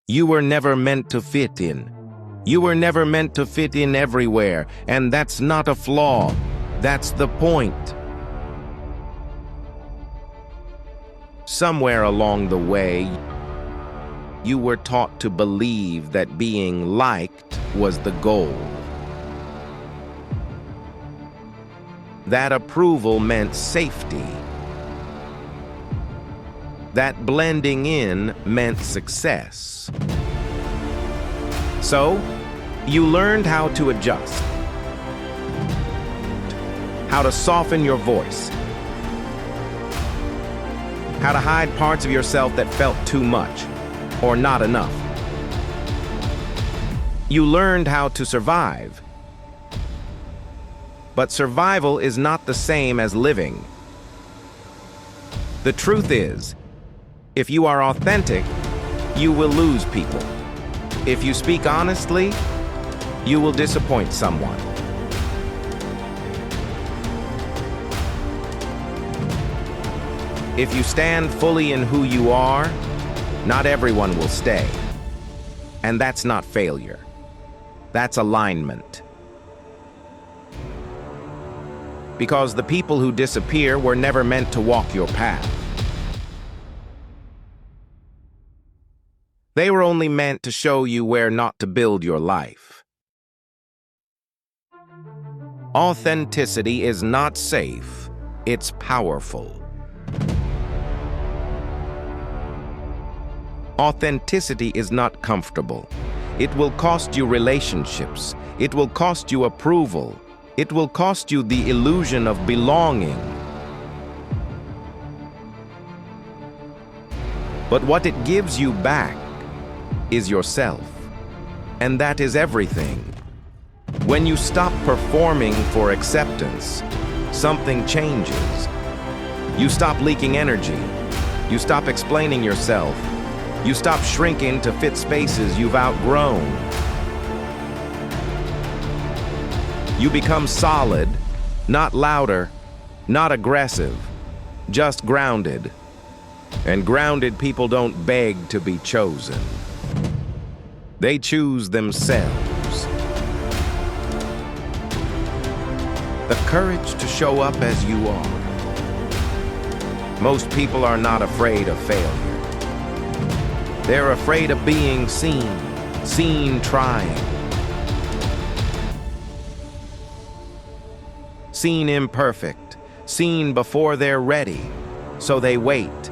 You were never meant to fit in. You were never meant to fit in everywhere, and that's not a flaw. That's the point. Somewhere along the way, you were taught to believe that being liked was the goal. That approval meant safety. That blending in meant success. So, you learned how to adjust, how to soften your voice, how to hide parts of yourself that felt too much or not enough. You learned how to survive. But survival is not the same as living. The truth is, if you are authentic, you will lose people. If you speak honestly, you will disappoint someone. If you stand fully in who you are, not everyone will stay. And that's not failure. That's alignment. Because the people who disappear were never meant to walk your path. They were only meant to show you where not to build your life. Authenticity is not safe, it's powerful. Authenticity is not comfortable. It will cost you relationships. It will cost you approval. It will cost you the illusion of belonging. But what it gives you back is yourself. And that is everything. When you stop performing for acceptance, something changes. You stop leaking energy. You stop explaining yourself. You stop shrinking to fit spaces you've outgrown. You become solid, not louder, not aggressive, just grounded. And grounded people don't beg to be chosen. They choose themselves. The courage to show up as you are. Most people are not afraid of failure. They're afraid of being seen trying. Seen imperfect, seen before they're ready, so they wait.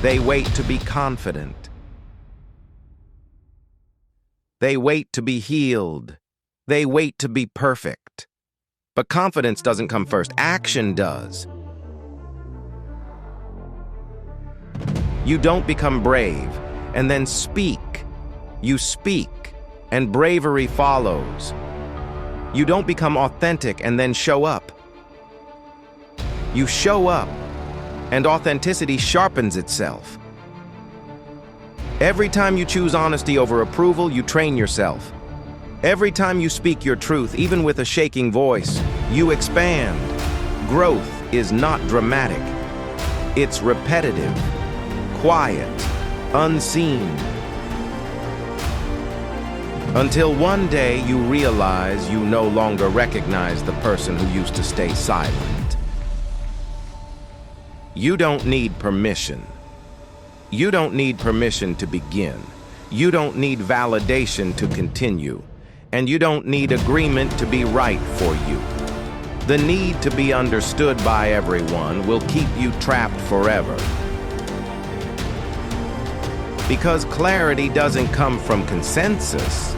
They wait to be confident. They wait to be healed. They wait to be perfect. But confidence doesn't come first, action does. You don't become brave and then speak. You speak, and bravery follows. You don't become authentic and then show up. You show up, and authenticity sharpens itself. Every time you choose honesty over approval, you train yourself. Every time you speak your truth, even with a shaking voice, you expand. Growth is not dramatic. It's repetitive, quiet, unseen. Until one day you realize you no longer recognize the person who used to stay silent. You don't need permission. You don't need permission to begin. You don't need validation to continue. And you don't need agreement to be right for you. The need to be understood by everyone will keep you trapped forever. Because clarity doesn't come from consensus.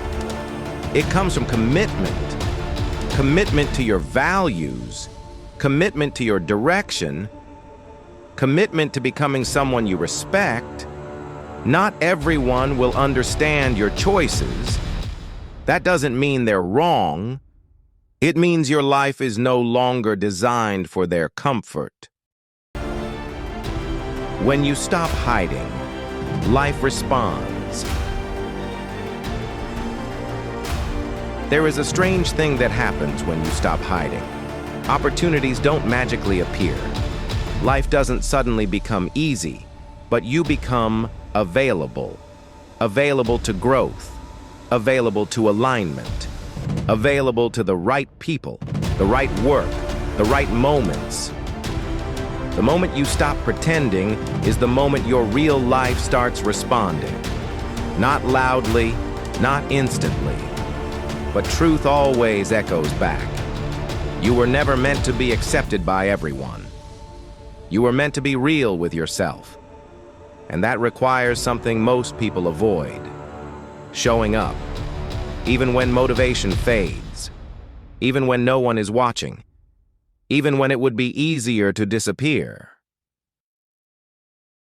It comes from commitment. Commitment to your values. Commitment to your direction. Commitment to becoming someone you respect. Not everyone will understand your choices. That doesn't mean they're wrong. It means your life is no longer designed for their comfort. When you stop hiding, life responds. There is a strange thing that happens when you stop hiding. Opportunities don't magically appear. Life doesn't suddenly become easy. but you become available. Available to growth, available to alignment, available to the right people, the right work, the right moments. The moment you stop pretending is the moment your real life starts responding. Not loudly, not instantly, but truth always echoes back. You were never meant to be accepted by everyone. You were meant to be real with yourself. And that requires something most people avoid: showing up, even when motivation fades, even when no one is watching, even when it would be easier to disappear.